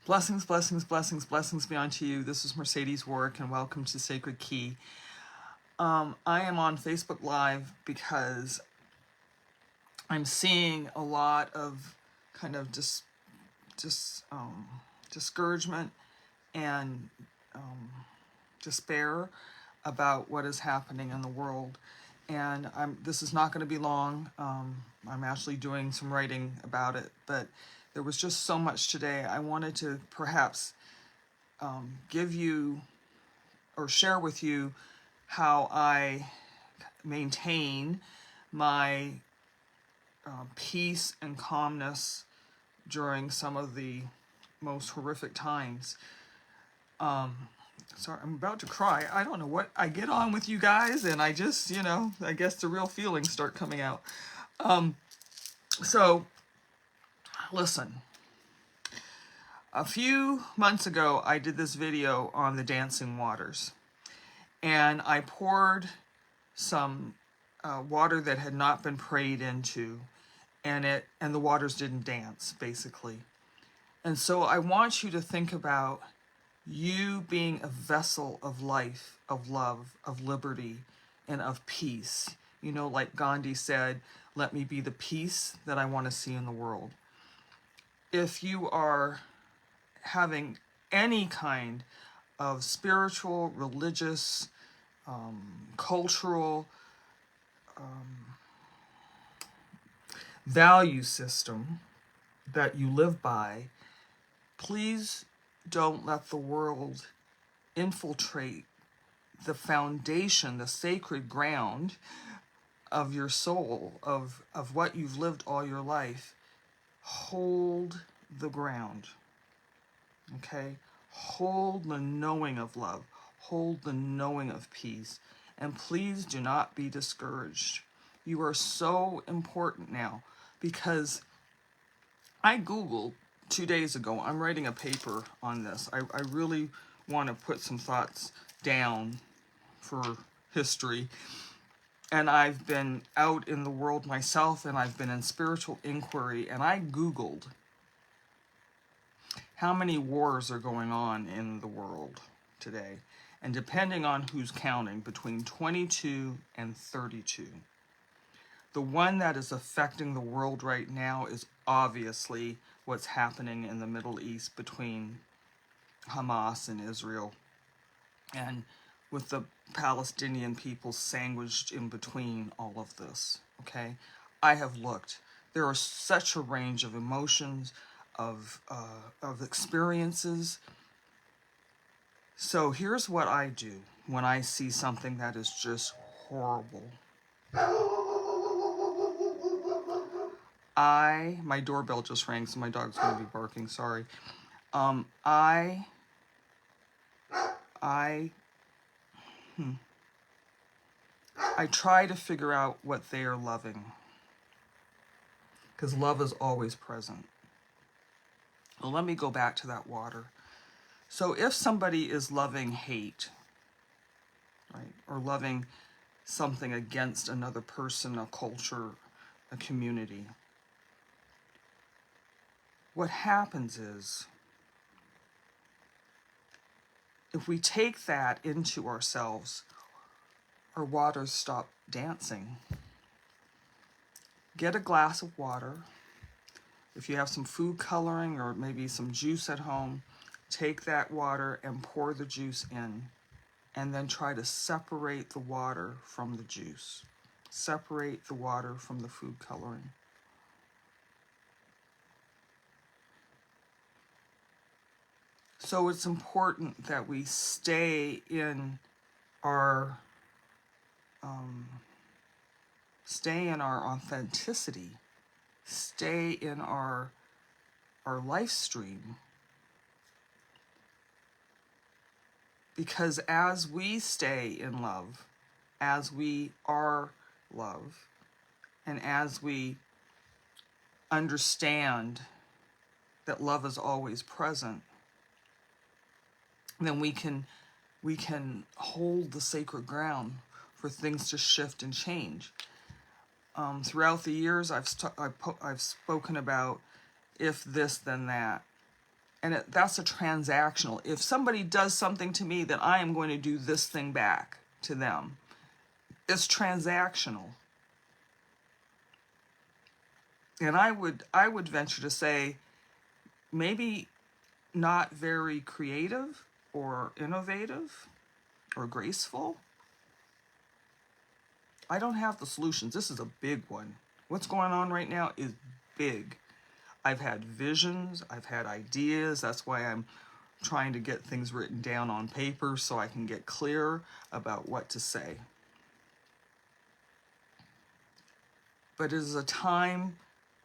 Blessings, blessings, blessings, blessings be unto you. This is Mercedes Warwick, and welcome to Sacred Key. I am on Facebook Live because I'm seeing a lot of kind of discouragement and despair about what is happening in the world. And this is not going to be long. I'm actually doing some writing about it, but there was just so much today. I wanted to perhaps give you or share with you how I maintain my peace and calmness during some of the most horrific times. Sorry, I'm about to cry. I don't know what I get on with you guys, and I just, I guess the real feelings start coming out. So, listen. A few months ago, I did this video on the dancing waters, and I poured some water that had not been prayed into, and the waters didn't dance, basically. And so I want you to think about you being a vessel of life, of love, of liberty, and of peace. Like Gandhi said, let me be the peace that I want to see in the world. If you are having any kind of spiritual, religious, cultural value system that you live by, please don't let the world infiltrate the foundation, the sacred ground of your soul, of what you've lived all your life. Hold the ground, okay? Hold the knowing of love. Hold the knowing of peace. And please do not be discouraged. You are so important now, because I Googled 2 days ago, I'm writing a paper on this. I really want to put some thoughts down for history. And I've been out in the world myself, and I've been in spiritual inquiry, and I Googled how many wars are going on in the world today. And depending on who's counting, between 22 and 32. The one that is affecting the world right now is obviously what's happening in the Middle East between Hamas and Israel, and with the Palestinian people sandwiched in between all of this, okay? I have looked. There are such a range of emotions, of experiences. So here's what I do when I see something that is just horrible. My doorbell just rang, so my dog's going to be barking, sorry. I try to figure out what they are loving, because love is always present. Well, let me go back to that water. So if somebody is loving hate, right, or loving something against another person, a culture, a community, what happens is, if we take that into ourselves, our waters stop dancing. Get a glass of water. If you have some food coloring or maybe some juice at home, take that water and pour the juice in, and then try to separate the water from the juice. Separate the water from the food coloring. So it's important that we stay in our authenticity, stay in our life stream. Because as we stay in love, as we are love, and as we understand that love is always present, then we can hold the sacred ground for things to shift and change. Throughout the years, I've spoken about if this, then that. And that's a transactional. If somebody does something to me, then I am going to do this thing back to them. It's transactional. And I would venture to say maybe not very creative or innovative or graceful. I don't have the solutions. This is a big one. What's going on right now is big. I've had visions, I've had ideas. That's why I'm trying to get things written down on paper so I can get clear about what to say. But it is a time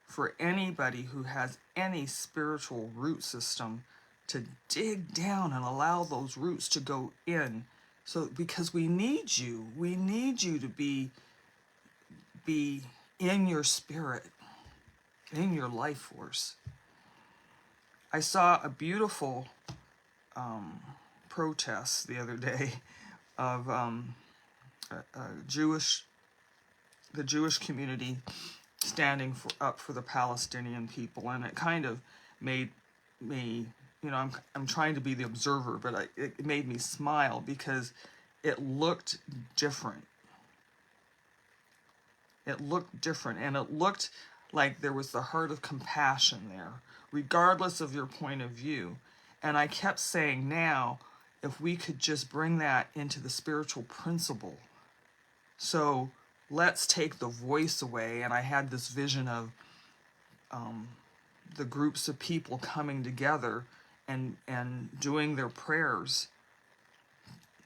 for anybody who has any spiritual root system to dig down and allow those roots to go in. So because we need you to be in your spirit, in your life force. I saw a beautiful protest the other day of the Jewish community standing up for the Palestinian people, and it kind of made me, I'm trying to be the observer, but it made me smile because it looked different. It looked different, and it looked like there was the heart of compassion there, regardless of your point of view. And I kept saying, now, if we could just bring that into the spiritual principle. So let's take the voice away. And I had this vision of the groups of people coming together and doing their prayers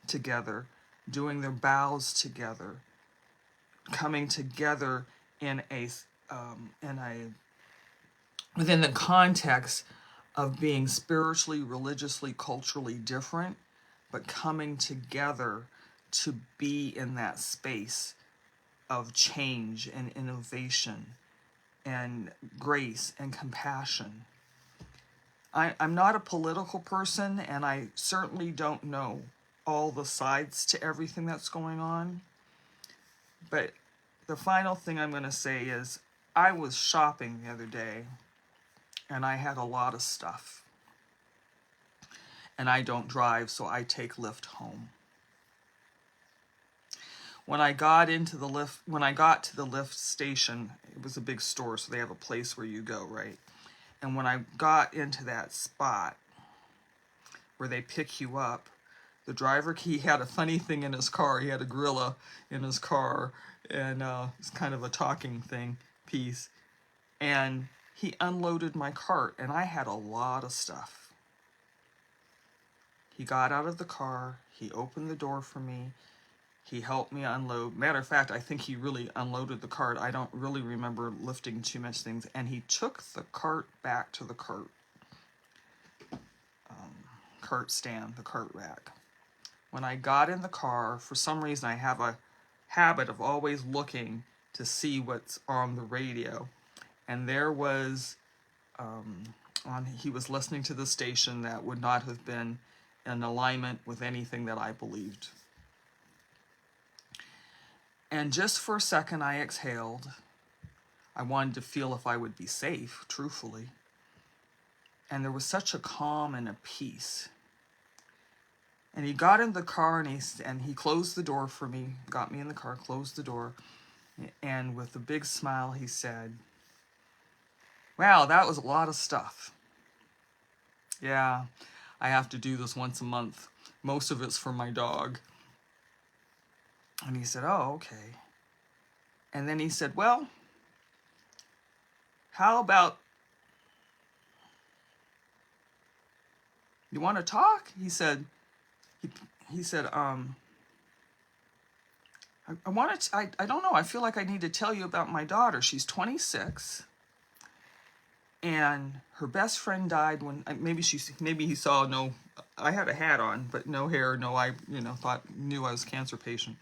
together, doing their bows together, coming together in a within the context of being spiritually, religiously, culturally different, but coming together to be in that space of change and innovation and grace and compassion. I'm not a political person, and I certainly don't know all the sides to everything that's going on. But the final thing I'm going to say is I was shopping the other day, and I had a lot of stuff. And I don't drive, so I take Lyft home. When I got to the Lyft station, it was a big store, so they have a place where you go, right? And when I got into that spot where they pick you up, the driver, he had a funny thing in his car. He had a gorilla in his car, and it's kind of a talking piece. And he unloaded my cart, and I had a lot of stuff. He got out of the car, he opened the door for me, he helped me unload. Matter of fact, I think he really unloaded the cart. I don't really remember lifting too much things. And he took the cart back to the cart stand, the cart rack. When I got in the car, for some reason I have a habit of always looking to see what's on the radio. And there was, he was listening to the station that would not have been in alignment with anything that I believed. And just for a second I exhaled. I wanted to feel if I would be safe, truthfully. And there was such a calm and a peace. And he got in the car, and he closed the door for me, got me in the car, closed the door, and with a big smile he said, "Wow, that was a lot of stuff. Yeah, I have to do this once a month. Most of it's for my dog." And he said, "Oh, okay." And then he said, "Well, how about, you want to talk?" He said, I wanted to, I don't know, I feel like I need to tell you about my daughter. She's 26, and her best friend died when, maybe he saw I had a hat on, but no hair, no eye, knew I was a cancer patient.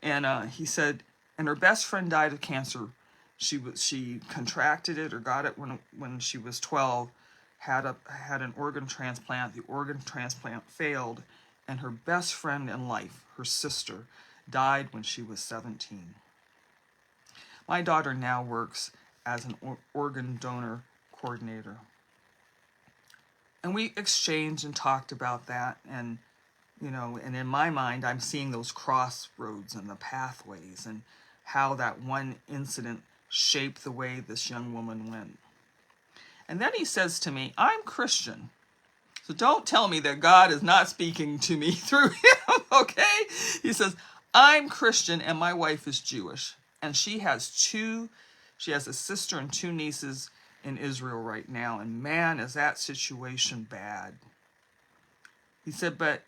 And he said, and her best friend died of cancer. She contracted it or got it when she was 12, had an organ transplant. The organ transplant failed, and her best friend in life, her sister, died when she was 17. My daughter now works as an organ donor coordinator. And we exchanged and talked about that. And, and in my mind, I'm seeing those crossroads and the pathways and how that one incident shaped the way this young woman went. And then he says to me, I'm Christian. So don't tell me that God is not speaking to me through him, okay? He says, I'm Christian and my wife is Jewish. And she has a sister and 2 nieces in Israel right now. And man, is that situation bad. He said, but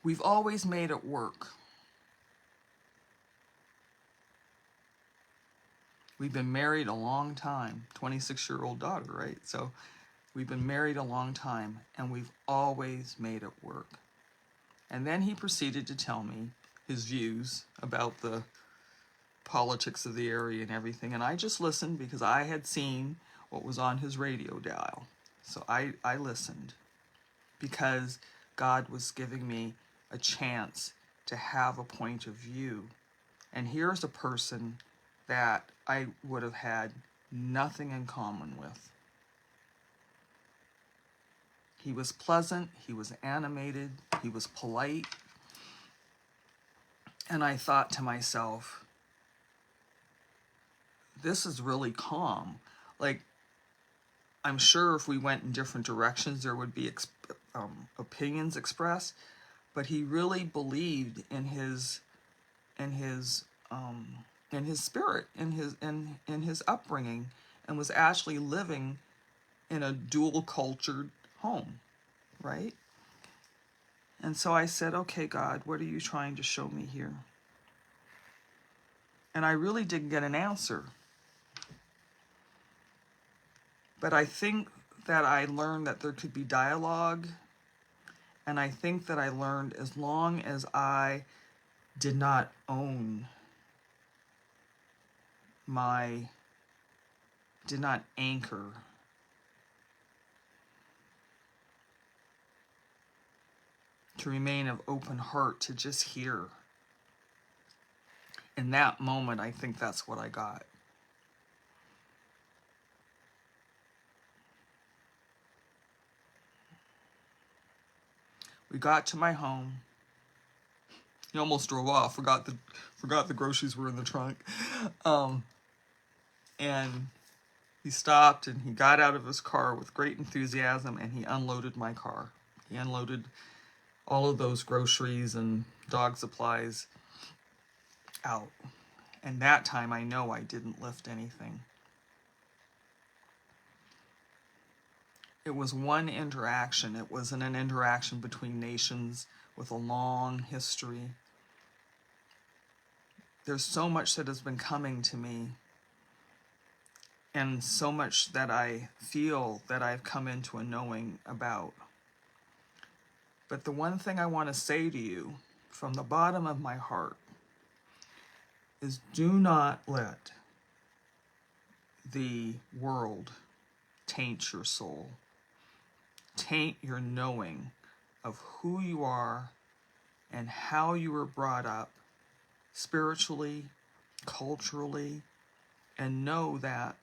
we've always made it work. We've been married a long time, 26-year-old daughter, right? So we've been married a long time, and we've always made it work. And then he proceeded to tell me his views about the politics of the area and everything. And I just listened because I had seen what was on his radio dial. So I listened because God was giving me a chance to have a point of view. And here's a person that I would have had nothing in common with. He was pleasant, he was animated, he was polite. And I thought to myself, this is really calm. Like, I'm sure if we went in different directions, there would be opinions expressed, but he really believed in his spirit, in his upbringing, and was actually living in a dual cultured home, right? And so I said, okay, God, what are you trying to show me here? And I really didn't get an answer. But I think that I learned that there could be dialogue. And I think that I learned as long as I did not did not anchor to remain of open heart to just hear. In that moment, I think that's what I got. We got to my home. He almost drove off. Forgot the groceries were in the trunk. And he stopped and he got out of his car with great enthusiasm and he unloaded my car. He unloaded all of those groceries and dog supplies out. And that time I know I didn't lift anything. It was one interaction. It wasn't an interaction between nations with a long history. There's so much that has been coming to me, and so much that I feel that I've come into a knowing about. But the one thing I want to say to you from the bottom of my heart is, do not let the world taint your soul, taint your knowing of who you are and how you were brought up spiritually, culturally, and know that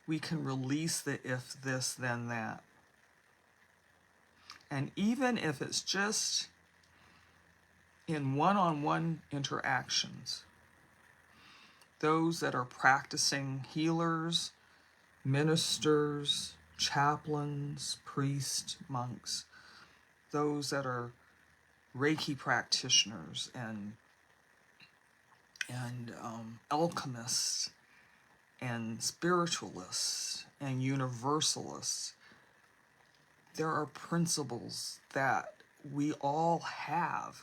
we can release the if this, then that. And even if it's just in one-on-one interactions, those that are practicing healers, ministers, chaplains, priests, monks, those that are Reiki practitioners and alchemists and spiritualists and universalists. There are principles that we all have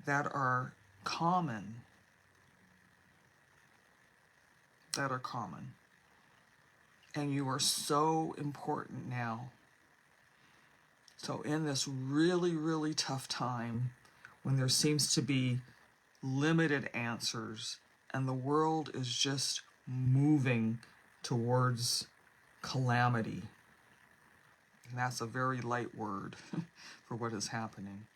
that are common. And you are so important now. So in this really, really tough time, when there seems to be limited answers and the world is just moving towards calamity, and that's a very light word for what is happening,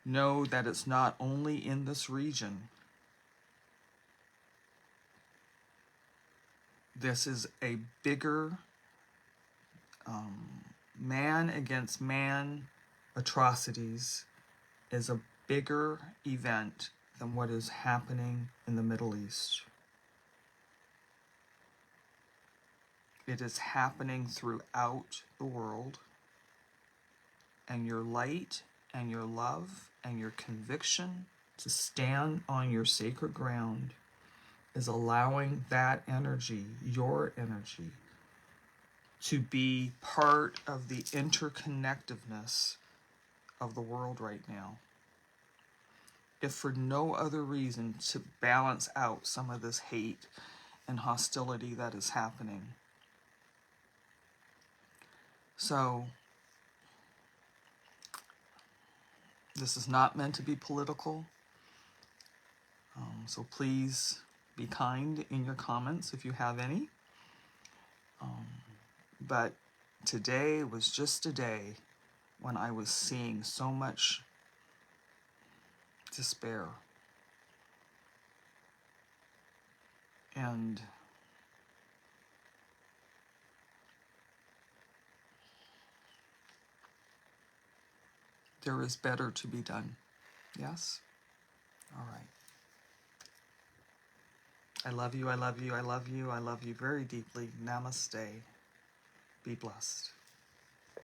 know that it's not only in this region, This is a bigger man against man atrocities is a bigger event than what is happening in the Middle East. It is happening throughout the world, and your light and your love and your conviction to stand on your sacred ground is allowing that energy, your energy, to be part of the interconnectedness of the world right now. If for no other reason, to balance out some of this hate and hostility that is happening. So, this is not meant to be political. So please be kind in your comments if you have any. But today was just a day when I was seeing so much despair. And there is better to be done. Yes? All right. I love you, I love you, I love you, I love you very deeply. Namaste. Be blessed.